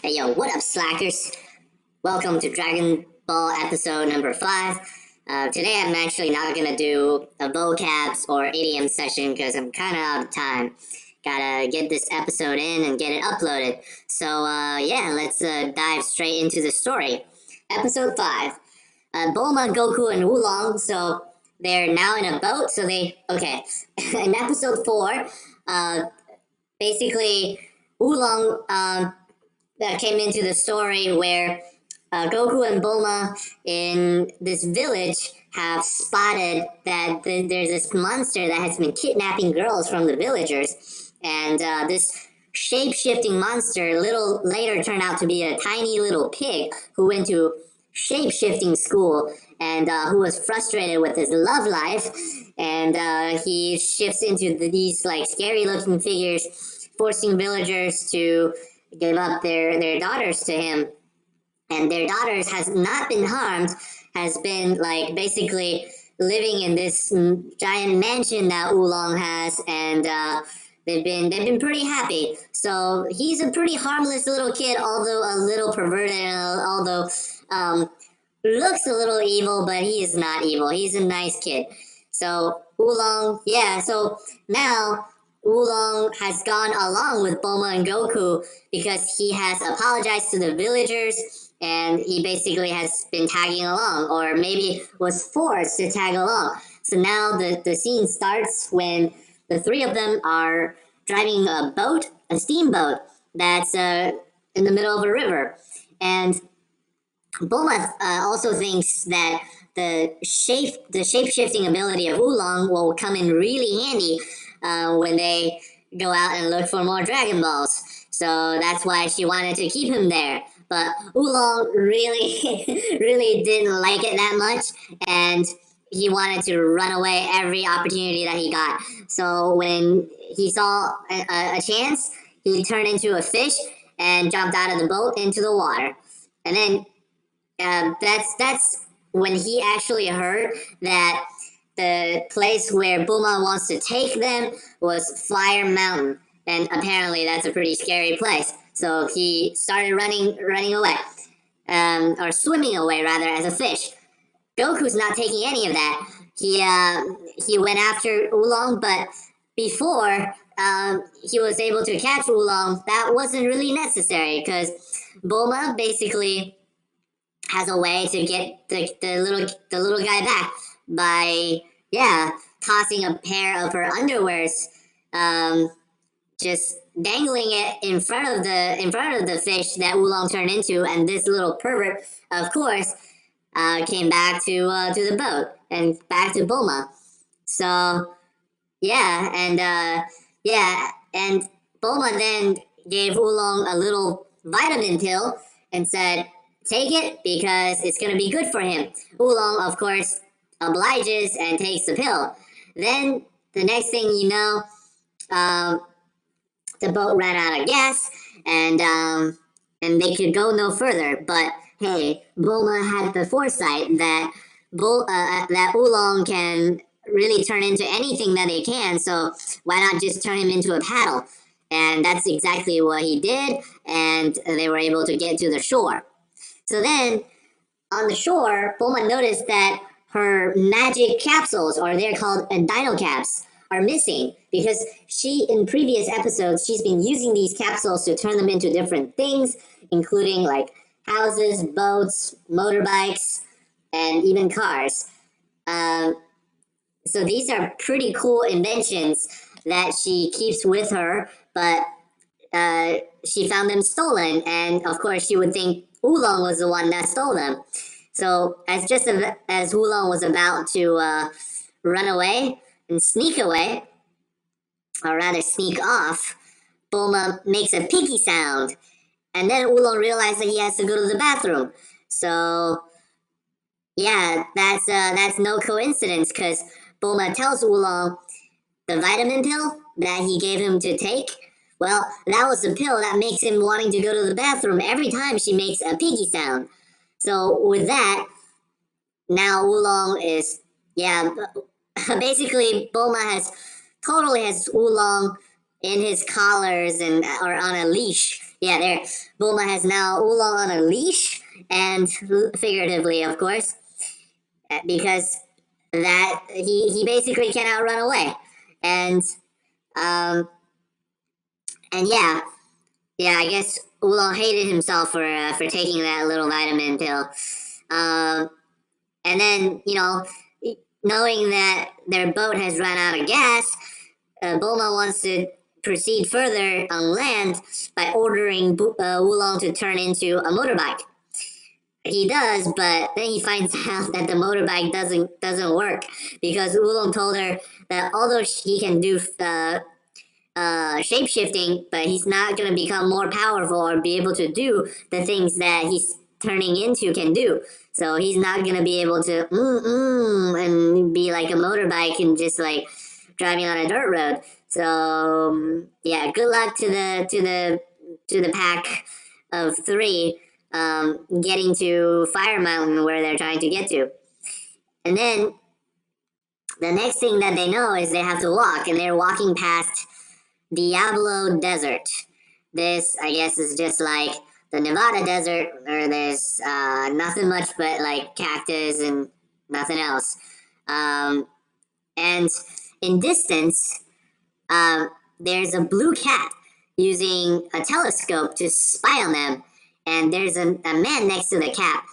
Hey yo, what up, slackers? Welcome to Dragon Ball episode number 5. Today I'm actually not gonna do a vocabs or idiom session because I'm kind of out of time. Gotta get this episode in and get it uploaded. So, yeah, let's dive straight into the story. Episode 5. Bulma, Goku, and Oolong, so they're now in a boat, okay. In episode 4, basically, Oolong, that came into the story where Goku and Bulma in this village have spotted that there's this monster that has been kidnapping girls from the villagers, and this shape-shifting monster little later turned out to be a tiny little pig who went to shape-shifting school and who was frustrated with his love life, and he shifts into these like scary-looking figures, forcing villagers to give up their daughters to him. And their daughters has not been harmed, has been like basically living in this giant mansion that Oolong has, and they've been pretty happy. So he's a pretty harmless little kid, although a little perverted, although looks a little evil, but he is not evil. He's a nice kid. So Oolong, yeah. So now Oolong has gone along with Bulma and Goku because he has apologized to the villagers, and he basically has been tagging along, or maybe was forced to tag along. So now the scene starts when the three of them are driving a steamboat that's in the middle of a river. And Bulma also thinks that the shape-shifting ability of Oolong will come in really handy when they go out and look for more Dragon Balls. So that's why she wanted to keep him there. But Oolong really, really didn't like it that much, and he wanted to run away every opportunity that he got. So when he saw a chance, he turned into a fish and jumped out of the boat into the water. And then that's when he actually heard that the place where Bulma wants to take them was Fire Mountain, and apparently that's a pretty scary place. So he started running away, or swimming away rather, as a fish. Goku's not taking any of that. He went after Oolong, but before he was able to catch Oolong, that wasn't really necessary because Bulma basically has a way to get the little guy back by tossing a pair of her underwears, just dangling it in front of the fish that Oolong turned into, and this little pervert, of course, came back to the boat and back to Bulma. So and Bulma then gave Oolong a little vitamin pill and said, "Take it because it's gonna be good for him." Oolong, of course, obliges and takes the pill. Then the next thing you know, the boat ran out of gas, and they could go no further. But hey, Bulma had the foresight that that Oolong can really turn into anything that he can. So why not just turn him into a paddle? And that's exactly what he did, and they were able to get to the shore. So then, on the shore, Bulma noticed that her magic capsules, or they're called dino caps, are missing because in previous episodes, she's been using these capsules to turn them into different things, including like houses, boats, motorbikes, and even cars. So these are pretty cool inventions that she keeps with her, but she found them stolen, and of course she would think Oolong was the one that stole them. So as Oolong was about to run away and sneak away, or rather sneak off, Bulma makes a piggy sound, and then Oolong realized that he has to go to the bathroom. So yeah, that's no coincidence, because Bulma tells Oolong the vitamin pill that he gave him to take, well, that was the pill that makes him wanting to go to the bathroom every time she makes a piggy sound. So with that, now Oolong is, basically Bulma has Oolong in his collars or on a leash, yeah, there. Bulma has now Oolong on a leash, and figuratively, of course, because that he basically cannot run away, and um and yeah, I guess Oolong hated himself for taking that little vitamin pill, um and then knowing that their boat has run out of gas, Bulma wants to proceed further on land by ordering Oolong to turn into a motorbike. He does, but then he finds out that the motorbike doesn't work because Oolong told her that although he can do shape shifting, but he's not gonna become more powerful or be able to do the things that he's turning into can do. So he's not gonna be able to and be like a motorbike and just like driving on a dirt road. So yeah, good luck to the pack of three getting to Fire Mountain where they're trying to get to. And then the next thing that they know is they have to walk, and they're walking past Diablo Desert. This, I guess, is just like the Nevada desert, where there's nothing much but like cactus and nothing else. And in distance, there's a blue cat using a telescope to spy on them, and there's a man next to the cat,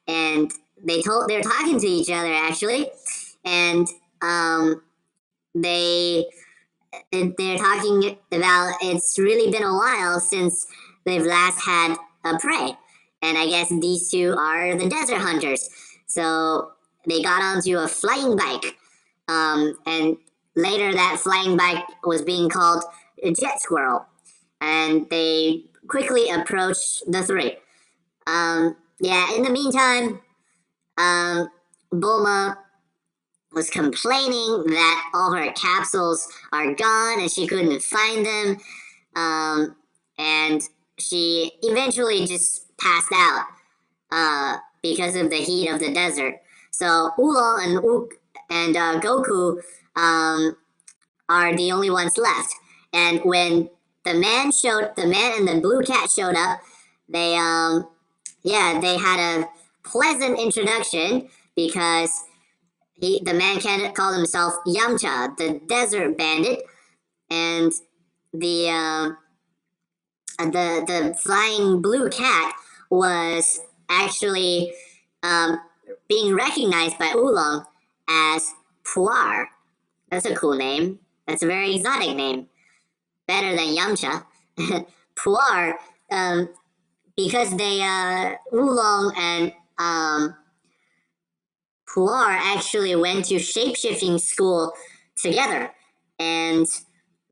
and they're talking to each other actually, and they're talking about it's really been a while since they've last had a prey, and I guess these two are the desert hunters. So they got onto a flying bike, and later that flying bike was being called a jet squirrel, and they quickly approached the three. Yeah, in the meantime, Bulma was complaining that all her capsules are gone and she couldn't find them. And she eventually just passed out because of the heat of the desert. So Oolong and Goku are the only ones left. And when the man and the blue cat showed up, they had a pleasant introduction because the man called himself Yamcha, the desert bandit, and the flying blue cat was actually being recognized by Oolong as Puar. That's a cool name. That's a very exotic name. Better than Yamcha. Puar, because Oolong and Puar actually went to shapeshifting school together. And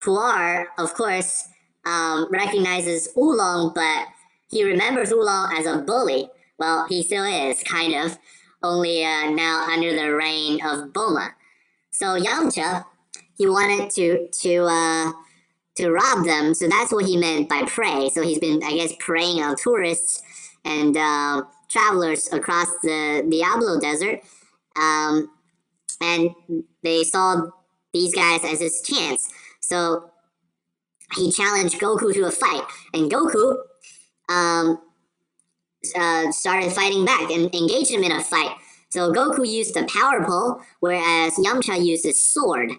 Puar, of course, recognizes Oolong, but he remembers Oolong as a bully. Well, he still is, kind of, only now under the reign of Bulma. So Yamcha, he wanted to rob them, so that's what he meant by prey. So he's been, I guess, preying on tourists and travelers across the Diablo Desert. And they saw these guys as his chance. So he challenged Goku to a fight, and Goku started fighting back and engaged him in a fight. So Goku used the power pole, whereas Yamcha used his sword.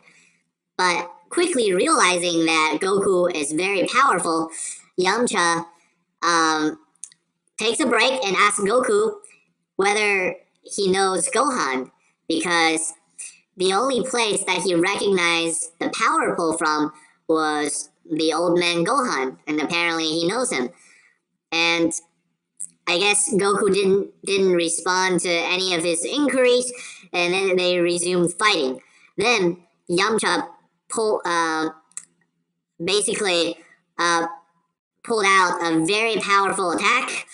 But quickly realizing that Goku is very powerful, Yamcha takes a break and asks Goku whether he knows Gohan, because the only place that he recognized the power pole from was the old man Gohan, and apparently he knows him. And I guess Goku didn't respond to any of his inquiries, and then they resumed fighting. Then Yamcha basically pulled out a very powerful attack.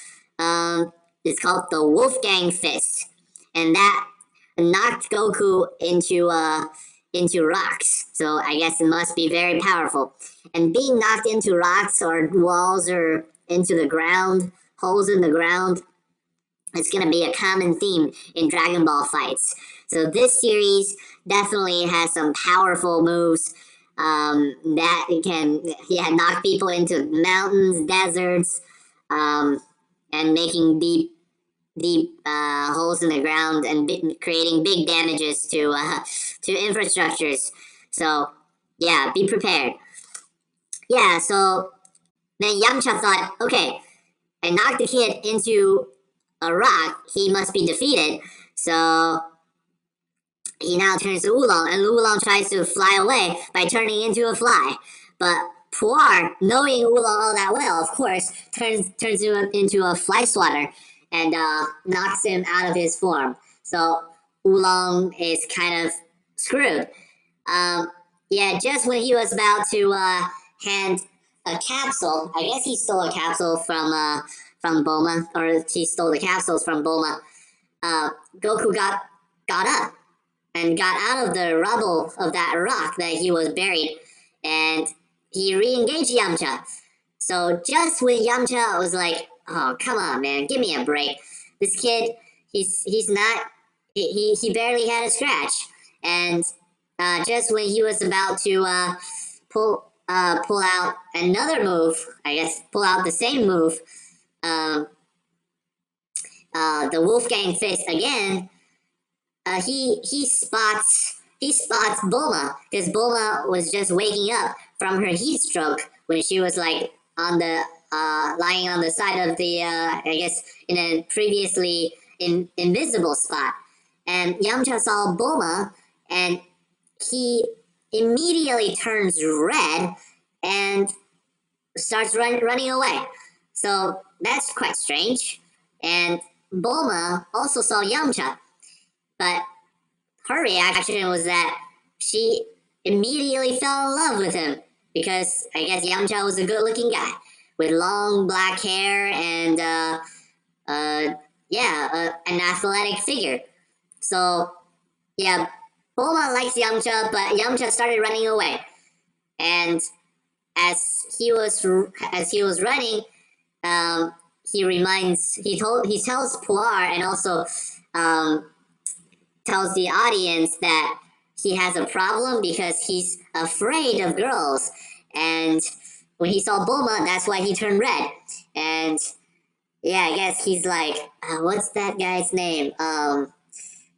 It's called the Wolfgang Fist, and that knocked Goku into rocks. So I guess it must be very powerful. And being knocked into rocks or walls or into the ground, holes in the ground, it's going to be a common theme in Dragon Ball fights. So this series definitely has some powerful moves. that can, yeah, knock people into mountains, deserts, and making deep holes in the ground and creating big damages to infrastructures. So yeah, be prepared. Yeah, so then Yamcha thought, okay, I knocked the kid into a rock, he must be defeated. So he now turns to Oolong, and Oolong tries to fly away by turning into a fly. But Puar, knowing Oolong all that well, of course, turns him into a fly swatter and knocks him out of his form. So Oolong is kind of screwed. Yeah, just when he was about to hand a capsule, I guess he stole a capsule from Bulma, or he stole the capsules from Bulma. Goku got up and got out of the rubble of that rock that he was buried, and he re-engaged Yamcha. So just when Yamcha was like, "Oh, come on, man, give me a break. This kid, he's not, he barely had a scratch," and just when he was about to pull out another move, I guess pull out the same move, um, the Wolfgang Fist again. He spots Bulma, because Bulma was just waking up from her heat stroke when she was like on the lying on the side of the I guess in a previously invisible spot, and Yamcha saw Bulma, and he immediately turns red and starts running away. So that's quite strange. And Bulma also saw Yamcha, but her reaction was that she immediately fell in love with him, because I guess Yamcha was a good-looking guy with long black hair and an athletic figure. So yeah, Bulma likes Yamcha, but Yamcha started running away, and as he was running, he tells Puar, and also tells the audience that he has a problem because he's afraid of girls. And when he saw Bulma, that's why he turned red. And yeah, I guess he's like, what's that guy's name?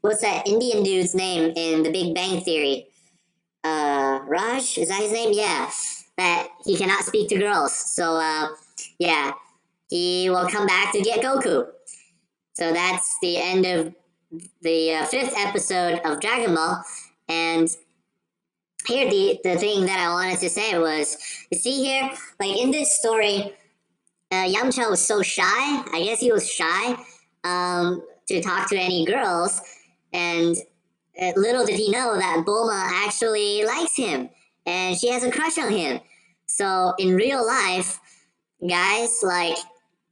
What's that Indian dude's name in The Big Bang Theory? Raj? Is that his name? Yeah. That he cannot speak to girls. So, yeah. He will come back to get Goku. So that's the end of the fifth episode of Dragon Ball. And here the thing that I wanted to say was, you see here, like in this story, Yamcha was so shy. I guess he was shy to talk to any girls. And little did he know that Bulma actually likes him, and she has a crush on him. So in real life, guys, like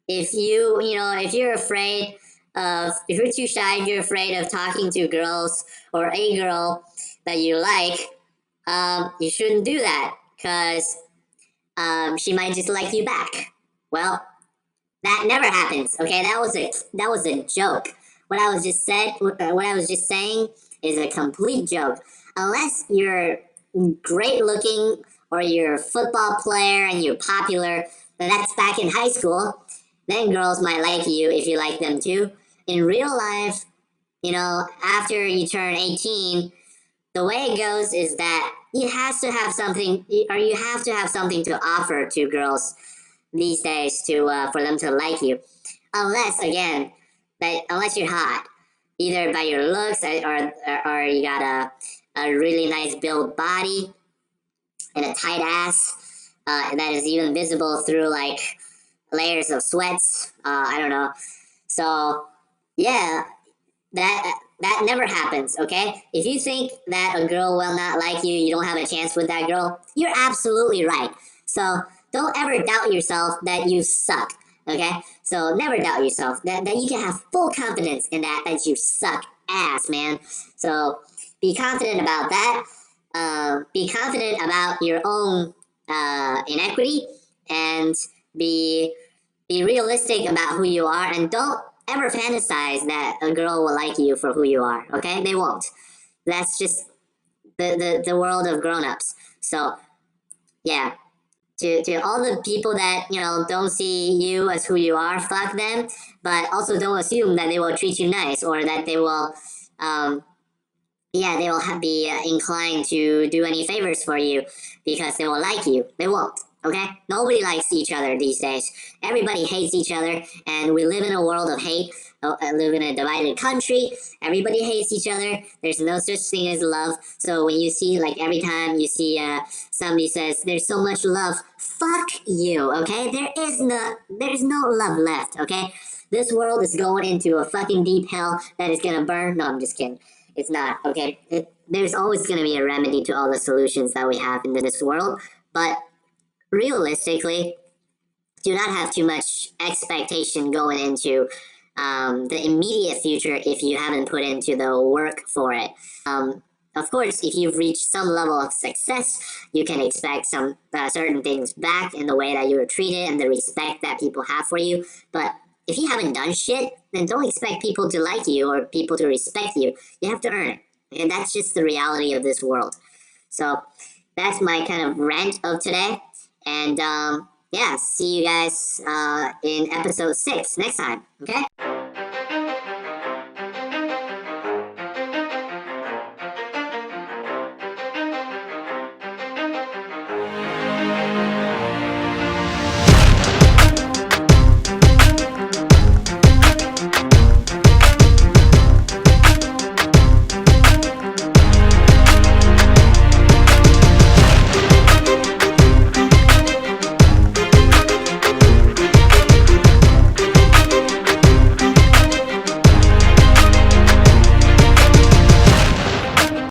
if you're afraid of, if you're too shy, if you're afraid of talking to girls or a girl that you like, you shouldn't do that, because she might just like you back. Well, that never happens. Okay, that was a joke. What I was just saying is a complete joke. Unless you're great looking, or you're a football player and you're popular, then that's back in high school. Then girls might like you if you like them too. In real life, after you turn 18, the way it goes is that you have to have something to offer to girls these days for them to like you. Unless you're hot, either by your looks, or you got a really nice built body and a tight ass that is even visible through like layers of sweats. I don't know. So yeah, that never happens. Okay, if you think that a girl will not like you, you don't have a chance with that girl, you're absolutely right. So don't ever doubt yourself that you suck. Okay, so never doubt yourself that you can have full confidence in that you suck ass, man. So be confident about that. Be confident about your own inequity, and be realistic about who you are, and don't ever fantasize that a girl will like you for who you are. Okay, they won't. That's just the world of grown-ups. So yeah, to all the people that don't see you as who you are, fuck them. But also don't assume that they will treat you nice, or that they will they will be inclined to do any favors for you because they will like you. They won't. Okay? Nobody likes each other these days. Everybody hates each other, and we live in a world of hate. Live in a divided country. Everybody hates each other. There's no such thing as love. So when you see, like, every time you see somebody says there's so much love, fuck you. Okay? There's no love left. Okay? This world is going into a fucking deep hell that is gonna burn. No, I'm just kidding. It's not, okay? There's always going to be a remedy to all the solutions that we have in this world, but realistically, do not have too much expectation going into the immediate future if you haven't put into the work for it. Of course, if you've reached some level of success, you can expect some certain things back in the way that you were treated and the respect that people have for you, but if you haven't done shit, then don't expect people to like you or people to respect you. You have to earn it. And that's just the reality of this world. So that's my kind of rant of today. And yeah, see you guys in episode 6 next time. Okay?